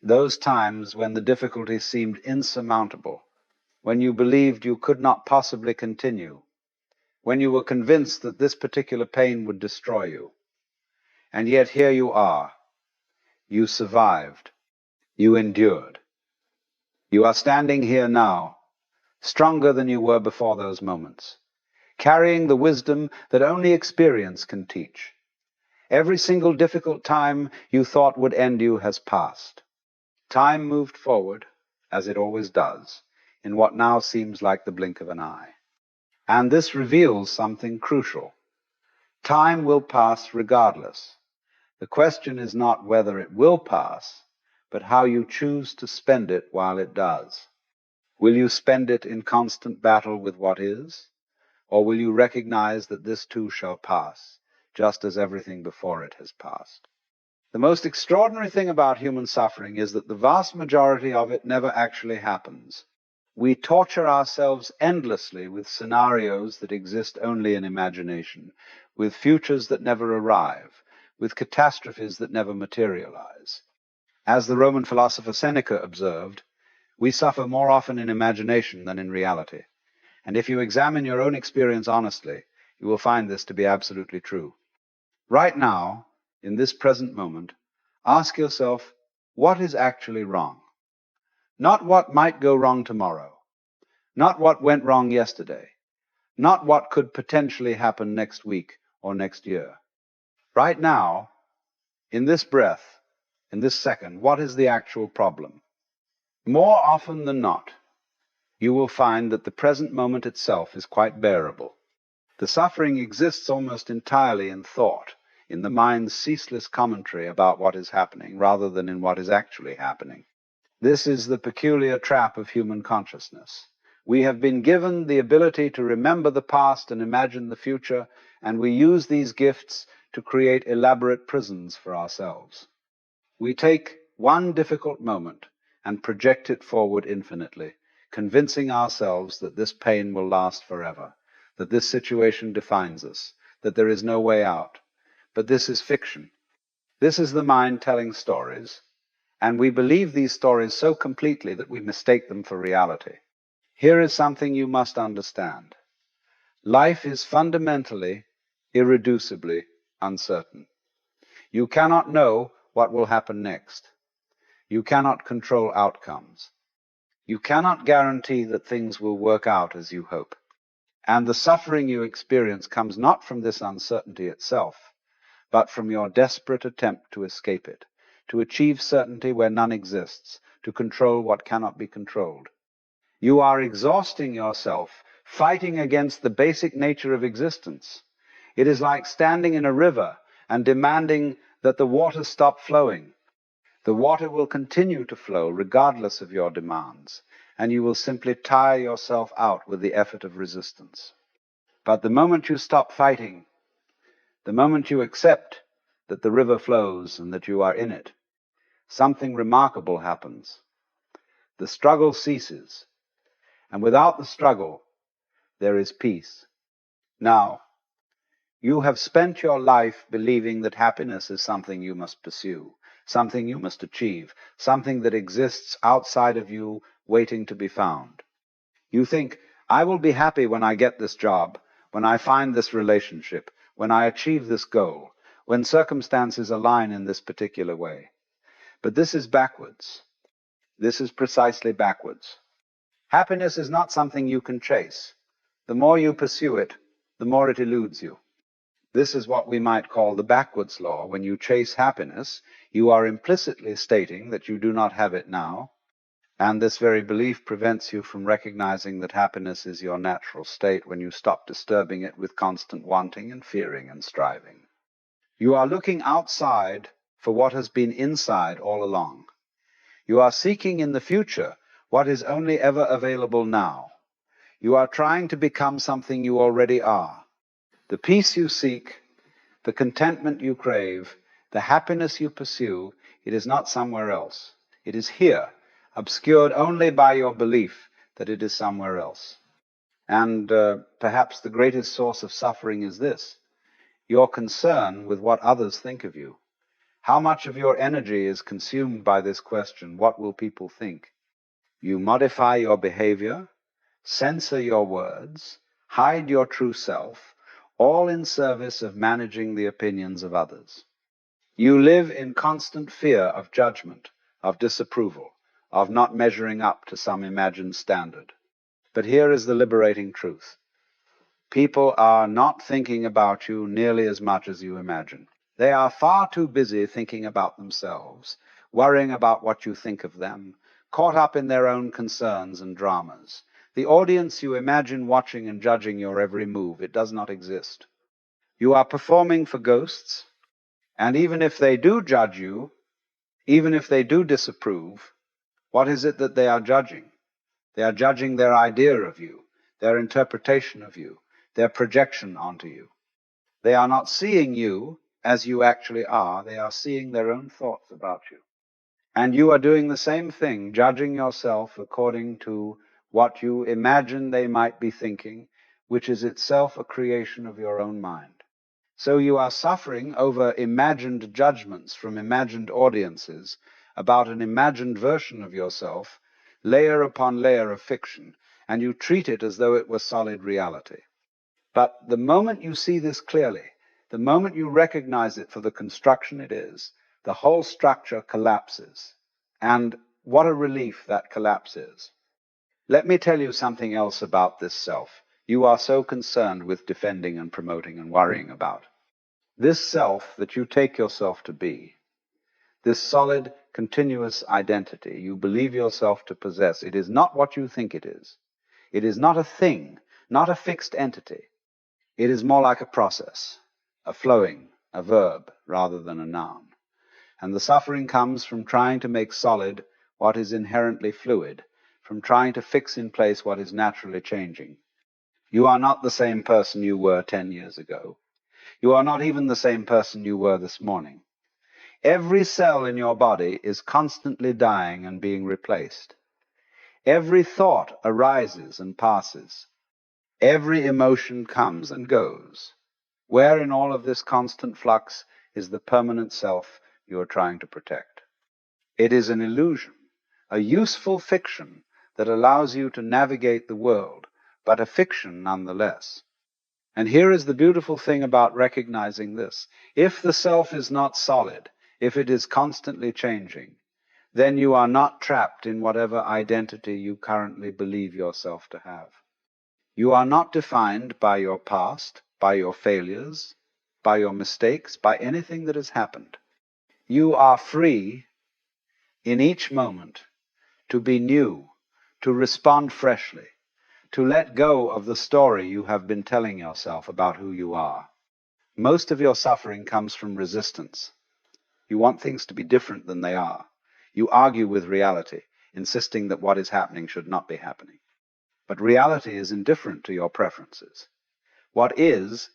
Those times when the difficulty seemed insurmountable, when you believed you could not possibly continue, when you were convinced that this particular pain would destroy you. And yet here you are. You survived. You endured. You are standing here now, stronger than you were before those moments, carrying the wisdom that only experience can teach. Every single difficult time you thought would end you has passed. Time moved forward, as it always does, in what now seems like the blink of an eye. And this reveals something crucial. Time will pass regardless. The question is not whether it will pass, but how you choose to spend it while it does. Will you spend it in constant battle with what is, or will you recognize that this too shall pass, just as everything before it has passed? The most extraordinary thing about human suffering is that the vast majority of it never actually happens. We torture ourselves endlessly with scenarios that exist only in imagination, with futures that never arrive, with catastrophes that never materialize. As the Roman philosopher Seneca observed, we suffer more often in imagination than in reality. And if you examine your own experience honestly, you will find this to be absolutely true. Right now, in this present moment, ask yourself, what is actually wrong? Not what might go wrong tomorrow, not what went wrong yesterday, not what could potentially happen next week or next year. Right now, in this breath, in this second, what is the actual problem? More often than not, you will find that the present moment itself is quite bearable. The suffering exists almost entirely in thought, in the mind's ceaseless commentary about what is happening, rather than in what is actually happening. This is the peculiar trap of human consciousness. We have been given the ability to remember the past and imagine the future, and we use these gifts to create elaborate prisons for ourselves. We take one difficult moment and project it forward infinitely, convincing ourselves that this pain will last forever, that this situation defines us, that there is no way out. But this is fiction. This is the mind telling stories, and we believe these stories so completely that we mistake them for reality. Here is something you must understand. Life is fundamentally, irreducibly uncertain. You cannot know what will happen next. You cannot control outcomes. You cannot guarantee that things will work out as you hope. And the suffering you experience comes not from this uncertainty itself, but from your desperate attempt to escape it, to achieve certainty where none exists, to control what cannot be controlled. You are exhausting yourself, fighting against the basic nature of existence. It is like standing in a river and demanding that the water stop flowing. The water will continue to flow regardless of your demands, and you will simply tire yourself out with the effort of resistance. But the moment you stop fighting, the moment you accept that the river flows and that you are in it, something remarkable happens. The struggle ceases, and without the struggle, there is peace. Now, you have spent your life believing that happiness is something you must pursue, something you must achieve, something that exists outside of you waiting to be found. You think, I will be happy when I get this job, when I find this relationship, when I achieve this goal, when circumstances align in this particular way. But this is backwards. This is precisely backwards. Happiness is not something you can chase. The more you pursue it, the more it eludes you. This is what we might call the backwards law. When you chase happiness, you are implicitly stating that you do not have it now, and this very belief prevents you from recognizing that happiness is your natural state when you stop disturbing it with constant wanting and fearing and striving. You are looking outside for what has been inside all along. You are seeking in the future what is only ever available now. You are trying to become something you already are. The peace you seek, the contentment you crave, the happiness you pursue, it is not somewhere else. It is here, obscured only by your belief that it is somewhere else. And perhaps the greatest source of suffering is this: your concern with what others think of you. How much of your energy is consumed by this question, what will people think? You modify your behavior, censor your words, hide your true self, all in service of managing the opinions of others. You live in constant fear of judgment, of disapproval, of not measuring up to some imagined standard. But here is the liberating truth. People are not thinking about you nearly as much as you imagine. They are far too busy thinking about themselves, worrying about what you think of them, caught up in their own concerns and dramas. The audience you imagine watching and judging your every move, it does not exist. You are performing for ghosts, and even if they do judge you, even if they do disapprove, what is it that they are judging? They are judging their idea of you, their interpretation of you, their projection onto you. They are not seeing you as you actually are. They are seeing their own thoughts about you. And you are doing the same thing, judging yourself according to what you imagine they might be thinking, which is itself a creation of your own mind. So you are suffering over imagined judgments from imagined audiences about an imagined version of yourself, layer upon layer of fiction, and you treat it as though it were solid reality. But the moment you see this clearly, the moment you recognize it for the construction it is, the whole structure collapses. And what a relief that collapse is. Let me tell you something else about this self you are so concerned with defending and promoting and worrying about. This self that you take yourself to be, this solid, continuous identity you believe yourself to possess, it is not what you think it is. It is not a thing, not a fixed entity. It is more like a process, a flowing, a verb, rather than a noun. And the suffering comes from trying to make solid what is inherently fluid, from trying to fix in place what is naturally changing. You are not the same person you were 10 years ago. You are not even the same person you were this morning. Every cell in your body is constantly dying and being replaced. Every thought arises and passes. Every emotion comes and goes. Where in all of this constant flux is the permanent self you are trying to protect? It is an illusion, a useful fiction that allows you to navigate the world, but a fiction nonetheless. And here is the beautiful thing about recognizing this. If the self is not solid, if it is constantly changing, then you are not trapped in whatever identity you currently believe yourself to have. You are not defined by your past, by your failures, by your mistakes, by anything that has happened. You are free in each moment to be new, to respond freshly, to let go of the story you have been telling yourself about who you are. Most of your suffering comes from resistance. You want things to be different than they are. You argue with reality, insisting that what is happening should not be happening. But reality is indifferent to your preferences. What is,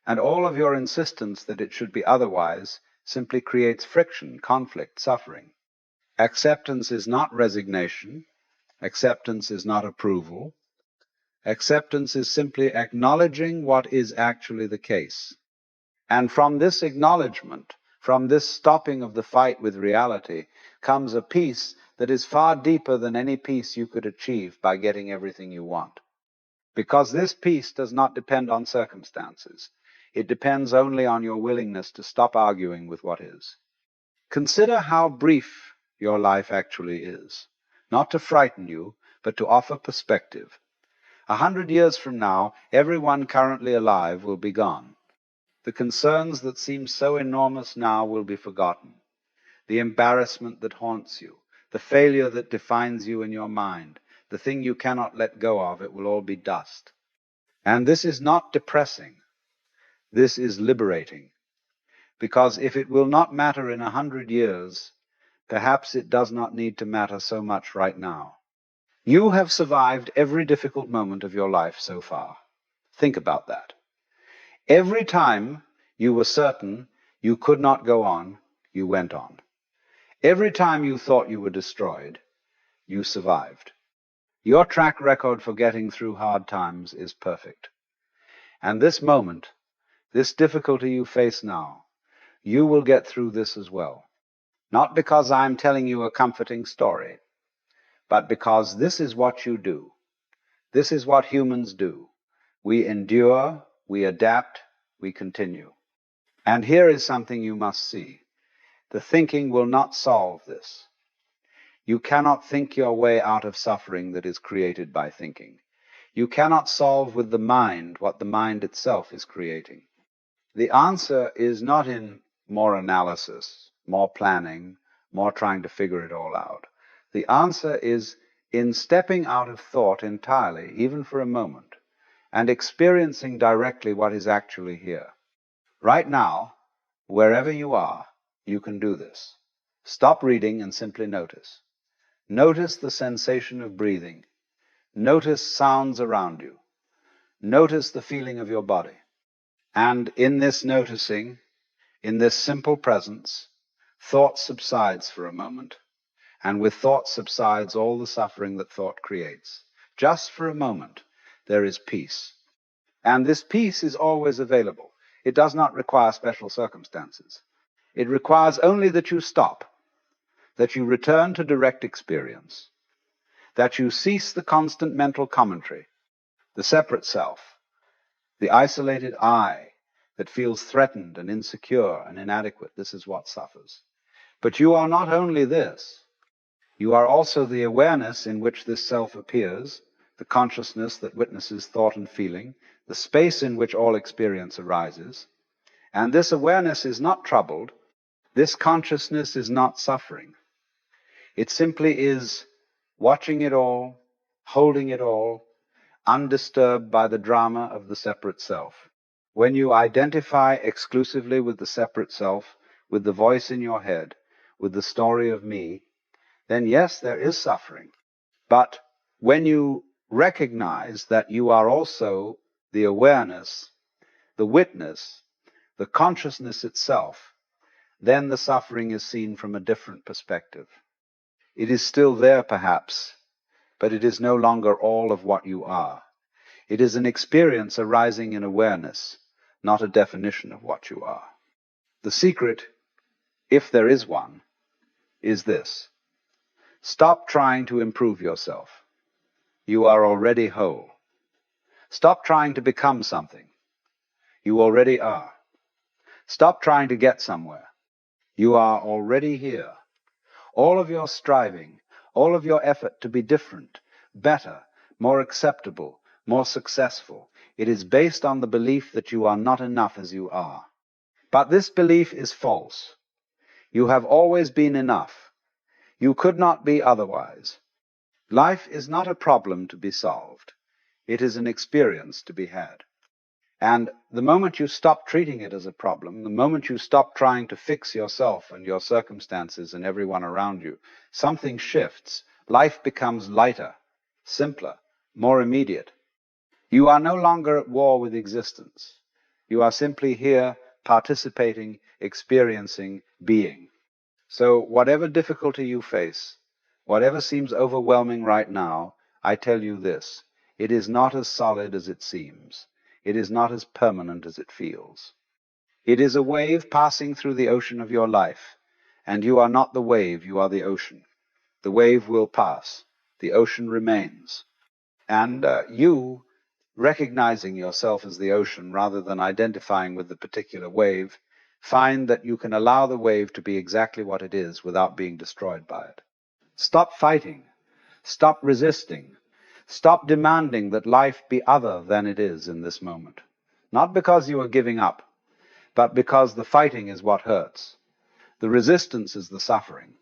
and all of your insistence that it should be otherwise simply creates friction, conflict, suffering. Acceptance is not resignation. Acceptance is not approval. Acceptance is simply acknowledging what is actually the case. And from this acknowledgement, from this stopping of the fight with reality, comes a peace that is far deeper than any peace you could achieve by getting everything you want. Because this peace does not depend on circumstances. It depends only on your willingness to stop arguing with what is. Consider how brief your life actually is. Not to frighten you, but to offer perspective. 100 years from now, everyone currently alive will be gone. The concerns that seem so enormous now will be forgotten. The embarrassment that haunts you, the failure that defines you in your mind, the thing you cannot let go of, it will all be dust. And this is not depressing. This is liberating. Because if it will not matter in 100 years, perhaps it does not need to matter so much right now. You have survived every difficult moment of your life so far. Think about that. Every time you were certain you could not go on, you went on. Every time you thought you were destroyed, you survived. Your track record for getting through hard times is perfect. And this moment, this difficulty you face now, You will get through this as well. Not because I'm telling you a comforting story, but because this is what you do. This is what humans do. We endure, we adapt, we continue. And here is something you must see. The thinking will not solve this. You cannot think your way out of suffering that is created by thinking. You cannot solve with the mind what the mind itself is creating. The answer is not in more analysis, more planning, more trying to figure it all out. The answer is in stepping out of thought entirely, even for a moment, and experiencing directly what is actually here. Right now, wherever you are, you can do this. Stop reading and simply notice. Notice the sensation of breathing. Notice sounds around you. Notice the feeling of your body. And in this noticing, in this simple presence, thought subsides for a moment. And with thought subsides all the suffering that thought creates. Just for a moment, there is peace. And this peace is always available. It does not require special circumstances. It requires only that you stop, that you return to direct experience, that you cease the constant mental commentary, the separate self, the isolated I that feels threatened and insecure and inadequate. This is what suffers. But you are not only this. You are also the awareness in which this self appears, the consciousness that witnesses thought and feeling, the space in which all experience arises. And this awareness is not troubled. This consciousness is not suffering. It simply is watching it all, holding it all, undisturbed by the drama of the separate self. When you identify exclusively with the separate self, with the voice in your head, with the story of me, then yes, there is suffering. But when you recognize that you are also the awareness, the witness, the consciousness itself, then the suffering is seen from a different perspective. It is still there, perhaps, but it is no longer all of what you are. It is an experience arising in awareness, not a definition of what you are. The secret, if there is one, is this. Stop trying to improve yourself. You are already whole. Stop trying to become something. You already are. Stop trying to get somewhere. You are already here. All of your striving, all of your effort to be different, better, more acceptable, more successful, it is based on the belief that you are not enough as you are. But this belief is false. You have always been enough. You could not be otherwise. Life is not a problem to be solved. It is an experience to be had. And the moment you stop treating it as a problem, the moment you stop trying to fix yourself and your circumstances and everyone around you, something shifts. Life becomes lighter, simpler, more immediate. You are no longer at war with existence. You are simply here, participating, experiencing, being. So whatever difficulty you face, whatever seems overwhelming right now, I tell you this, it is not as solid as it seems. It is not as permanent as it feels. It is a wave passing through the ocean of your life, and you are not the wave, you are the ocean. The wave will pass. The ocean remains. And you, recognizing yourself as the ocean rather than identifying with the particular wave, find that you can allow the wave to be exactly what it is without being destroyed by it. Stop fighting. Stop resisting. Stop demanding that life be other than it is in this moment. Not because you are giving up, but because the fighting is what hurts. The resistance is the suffering.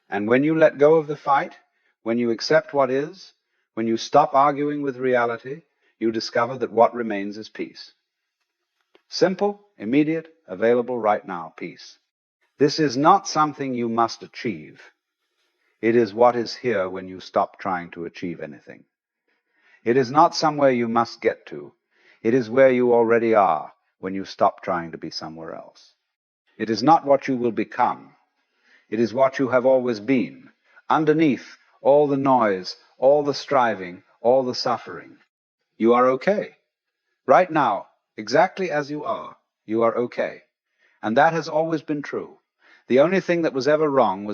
And when you let go of the fight, when you accept what is, when you stop arguing with reality, you discover that what remains is peace. Simple, immediate, available right now, peace. This is not something you must achieve. It is what is here when you stop trying to achieve anything. It is not somewhere you must get to. It is where you already are when you stop trying to be somewhere else. It is not what you will become. It is what you have always been, underneath all the noise, all the striving, all the suffering. You are okay. Right now, exactly as you are okay. And that has always been true. The only thing that was ever wrong was